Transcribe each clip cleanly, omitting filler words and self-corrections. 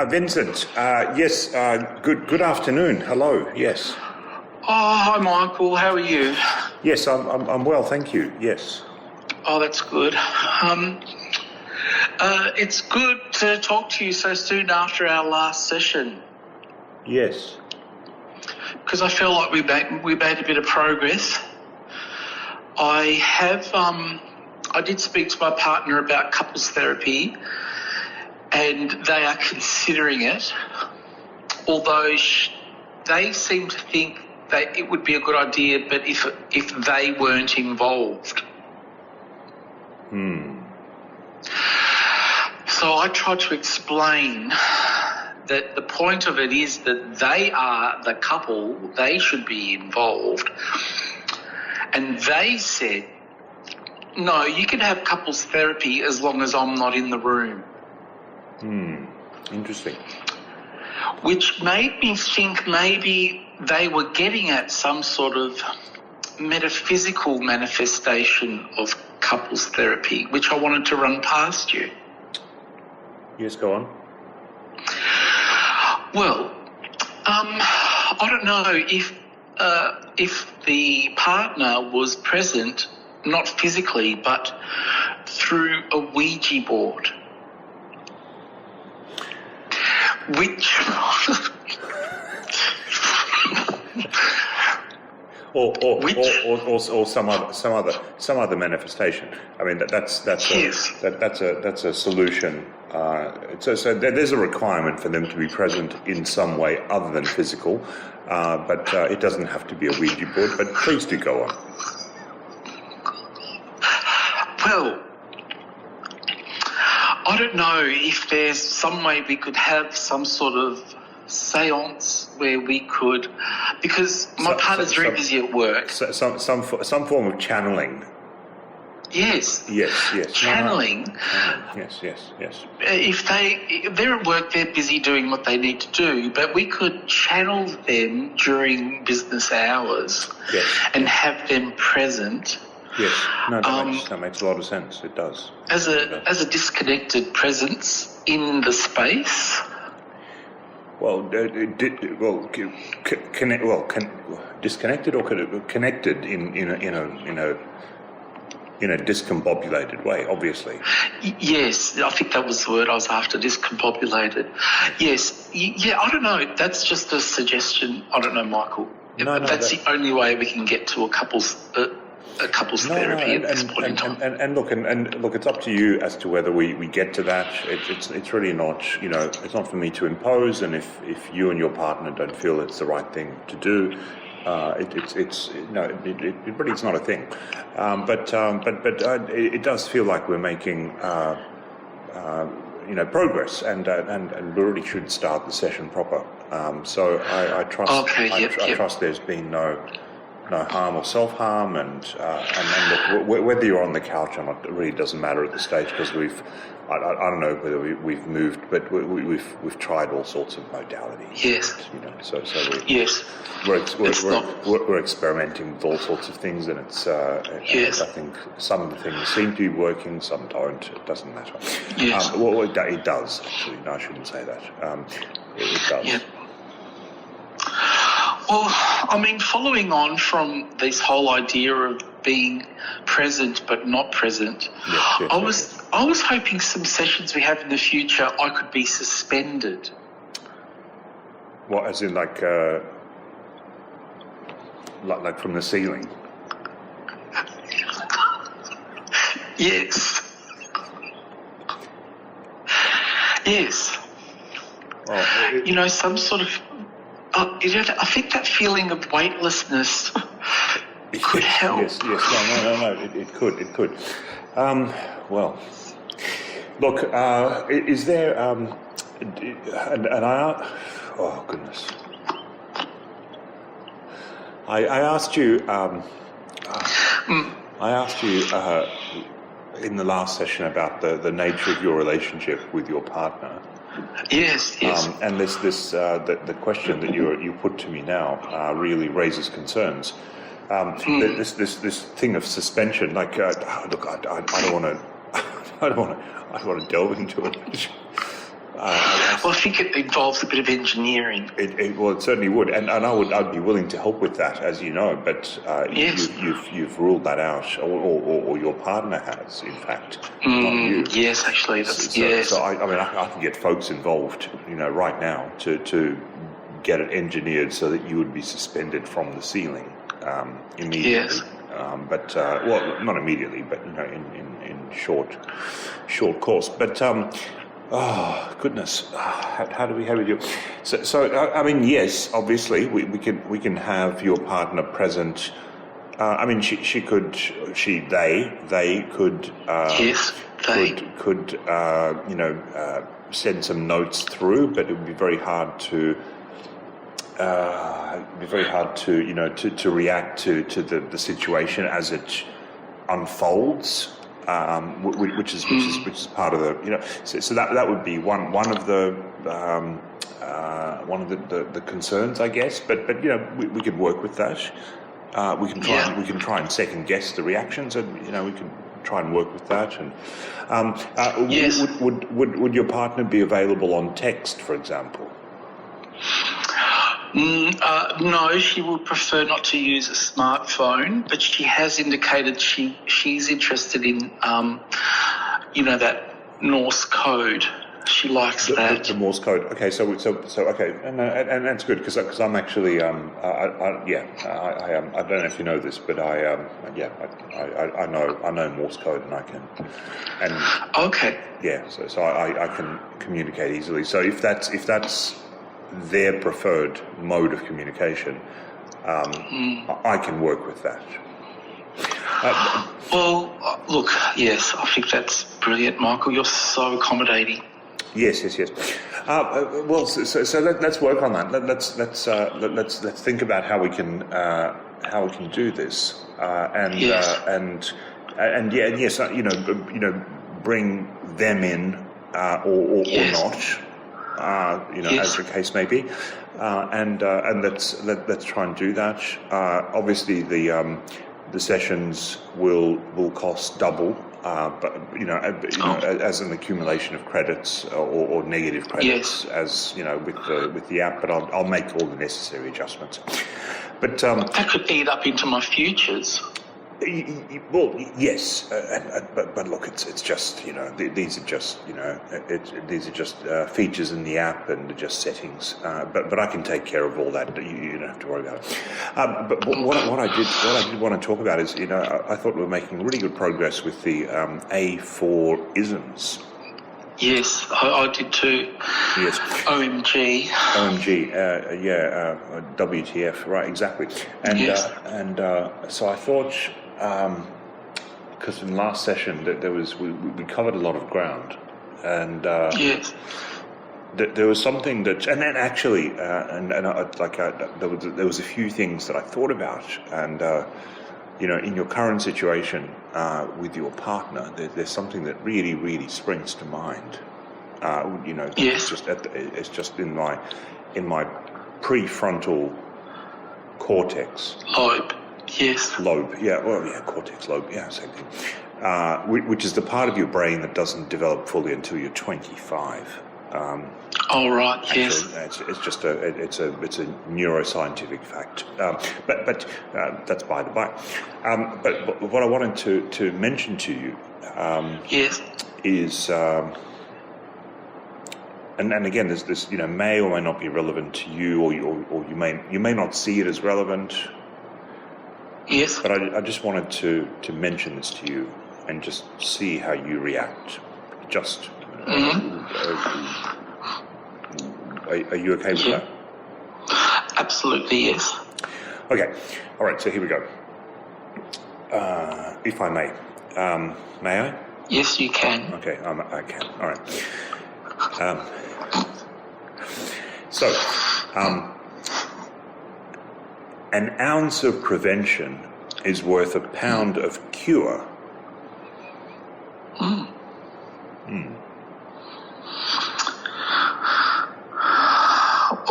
Vincent, yes, good afternoon. Hello, yes. Oh, hi Michael, how are you? Yes, I'm well, thank you, yes. Oh, that's good. It's good to talk to you so soon after our last session. Yes. Because I feel like we made a bit of progress. I did speak to my partner about couples therapy, and they are considering it, although they seem to think that it would be a good idea, but if they weren't involved. So I tried to explain that the point of it is that they are the couple, they should be involved. And they said, no, you can have couples therapy as long as I'm not in the room. Interesting. Which made me think maybe they were getting at some sort of metaphysical manifestation of couples therapy, which I wanted to run past you. Yes, go on. Well, I don't know if the partner was present, not physically, but through a Ouija board. Which or some other manifestation. I mean that's a solution. So there's a requirement for them to be present in some way other than physical, but it doesn't have to be a Ouija board. But please do go on. Well, I don't know if there's some way we could have some sort of seance where we could, because my partner's very busy at work. Some form of channeling. Yes. Yes. Channeling. Yes. If they're at work, they're busy doing what they need to do, but we could channel them during business hours. Yes. And have them present. Yes, no, that makes a lot of sense. It does. As a disconnected presence in the space. Disconnected or connected in a discombobulated way, obviously. Yes, I think that was the word I was after. Discombobulated. Yes, yeah. I don't know. That's just a suggestion. I don't know, Michael. That's the only way we can get to a couple's therapy at this point in time. And look, it's up to you as to whether we get to that. It's really not, it's not for me to impose. And if you and your partner don't feel it's the right thing to do, it's not a thing. But it does feel like we're making progress, and we really should start the session proper. So I trust. Okay, I trust there's been no harm or self-harm, and look, whether you're on the couch or not, it really doesn't matter at this stage, because I don't know whether we've moved, but we've tried all sorts of modalities. Yes. Yes. We're experimenting with all sorts of things, and it's yes. I think some of the things seem to be working, some don't. It doesn't matter. Yes. It does actually. No, I shouldn't say that. It does. Yeah. Well, I mean, following on from this whole idea of being present but not present, yes, I was hoping some sessions we have in the future I could be suspended. What, as in like from the ceiling? Yes. Yes. Well, some sort of. I think that feeling of weightlessness could help. Yes. No. It could. Well, look. Is there? Oh goodness. I asked you. I asked you in the last session about the nature of your relationship with your partner. Yes. And the question that you put to me now really raises concerns. This thing of suspension, like, look, I don't want to, I don't want to delve into it. Well, I think it involves a bit of engineering. Well, it certainly would, and I'd be willing to help with that, as you know. But Yes. you've ruled that out, or your partner has, in fact, not you. Yes, actually, yes. So I mean, I can get folks involved, right now to get it engineered so that you would be suspended from the ceiling immediately. Yes. But well, not immediately, but in short course. But oh goodness, how do we do? So I mean, yes, obviously we can have your partner present. I mean, they could Yes, they could send some notes through, but it would be very hard to. To react to the situation as it unfolds, which is part of the so that would be one of the concerns, I guess. But we could work with that. We can try and second guess the reactions, and we can try and work with that. And Yes. would your partner be available on text, for example? No, she would prefer not to use a smartphone, but she has indicated she's interested in, that Norse code. She likes that. The Morse code. Okay, so okay, and that's good because I'm actually I don't know if you know this, but I know Morse code, and I can Okay. so I can communicate easily. So if that's their preferred mode of communication, I can work with that. Well, look, yes, I think that's brilliant, Michael. You're so accommodating. Yes. Well, so let's work on that. Let's think about how we can do this, bring them in or Yes. not. Yes. As the case may be, and let's try and do that. Obviously, the sessions will cost double, but as an accumulation of credits or negative credits, Yes. as with the app. But I'll make all the necessary adjustments. But That could eat up into my futures. well, yes, but look, it's just these are just these are just features in the app and just settings. But I can take care of all that. You don't have to worry about it. But what I did want to talk about is I thought we were making really good progress with the A4 isms. Yes, I did too. Yes. OMG. WTF, right? Exactly. And Yes. So I thought. Because in last session we covered a lot of ground, and Yes. there was something that, and then actually, there was a few things that I thought about, and in your current situation with your partner, there's something that really, really springs to mind. Yes. It's just in my prefrontal cortex. Lobe. Cortex lobe, same thing. Which is the part of your brain that doesn't develop fully until you're 25. All right. Yes. Actually, it's just it's a neuroscientific fact. But that's by the by. But what I wanted to mention to you Yes. is. And again, this may or may not be relevant to you, or you may not see it as relevant. Yes. But I just wanted to mention this to you and just see how you react. Just are you okay with that? Absolutely, yes. Okay. All right. So here we go. If I may, may I? Yes, you can. Okay. I can. All right. An ounce of prevention is worth a pound of cure.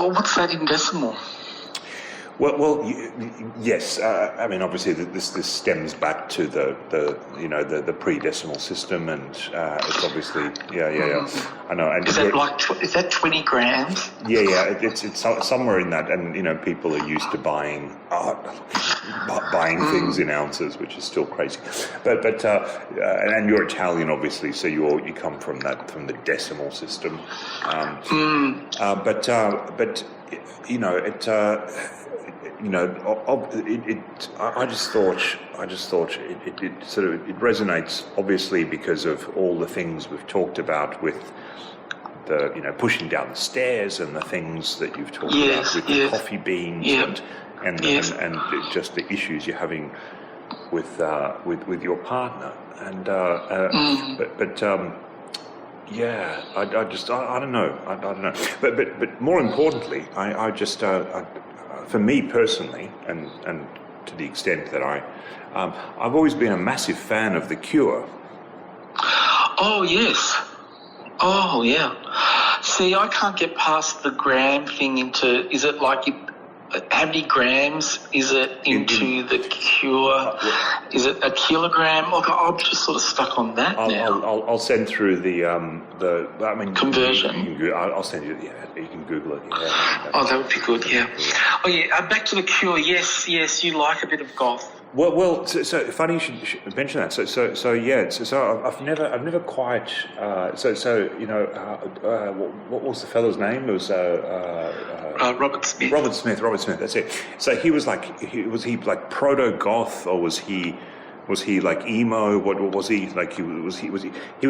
Oh, what's that in decimal? Well, yes. I mean, obviously, this stems back to the pre-decimal system, and it's obviously I know. And is that 20 grams? Yeah. It's somewhere in that, and people are used to buying things in ounces, which is still crazy. But and you're Italian, obviously, so you come from the decimal system. But I just thought it sort of it resonates, obviously, because of all the things we've talked about with the pushing down the stairs and the things that you've talked about with the coffee beans and just the issues you're having with your partner and I don't know. But more importantly, I just for me personally, and to the extent that I've always been a massive fan of The Cure. Oh yes. Oh yeah. See, I can't get past the gram thing into. Is it like how many grams is it into The Cure? Is it a kilogram? Look, I'm just sort of stuck on that now. I'll send through the conversion. I'll send you. Yeah, you can Google it. Yeah. Oh, that would be good. Yeah. Oh yeah. Back to The Cure. Yes. You like a bit of goth. Well. So funny you should mention that. So I've never quite. What was the fellow's name? It was Robert Smith. Robert Smith. That's it. So was he like proto goth, or was he like emo? What was he like? He was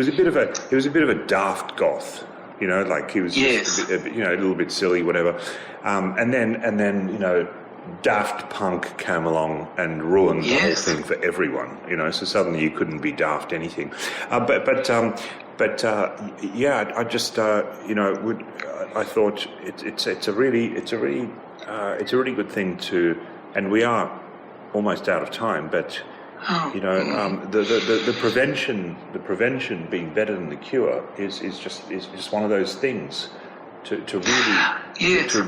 a bit of a daft goth. Like he was just a little bit silly, whatever. And then Daft Punk came along and ruined the whole thing for everyone. So suddenly you couldn't be daft anything. I just I thought it's a really good thing to, and we are almost out of time, but. The prevention being better than the cure is just one of those things to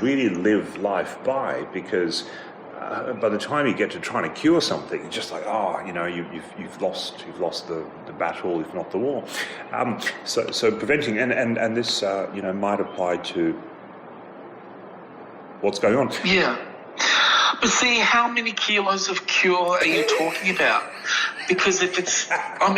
really live life by, because by the time you get to trying to cure something, it's just like you've lost the battle, if not the war. So preventing and this might apply to what's going on. Yeah. But see, how many kilos of cure are you talking about? Because if it's, how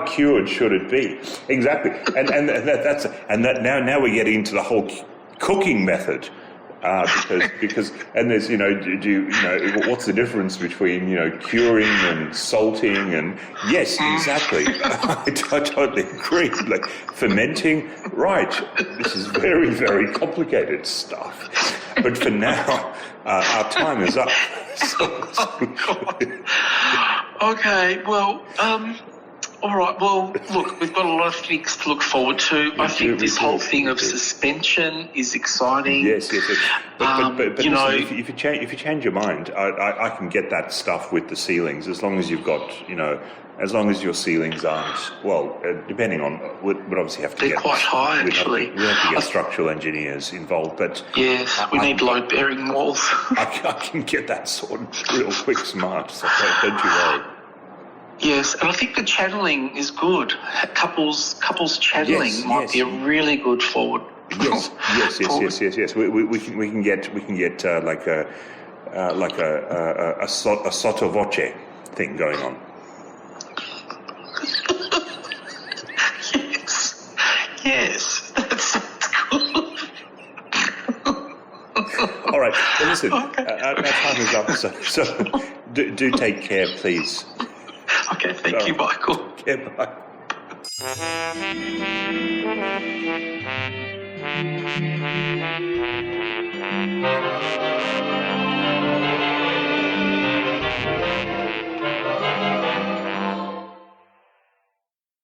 cured should it be? Exactly, and now we're getting into the whole cooking method. Because and there's what's the difference between curing and salting, and yes, exactly. I totally agree. Like fermenting, right? This is very, very complicated stuff. But for now, our time is up. Okay, well, all right. Well, look, we've got a lot of things to look forward to. I think this whole thing of suspension is exciting. Yes. But listen, if you change your mind, I can get that stuff with the ceilings, as long as you've got, as long as your ceilings aren't, depending on, we'd obviously have to They're quite high, actually. We have to get structural engineers involved, but... Yes, we need load-bearing walls. I can get that sorted real quick, smart, so don't you worry. Yes, and I think the channeling is good. Couples channeling might be a really good forward. Yes. We can get like a sotto voce thing going on. Yes, that sounds good. All right, well, listen, our time is up, so do take care, please. Okay, thank you, Michael. Okay, bye.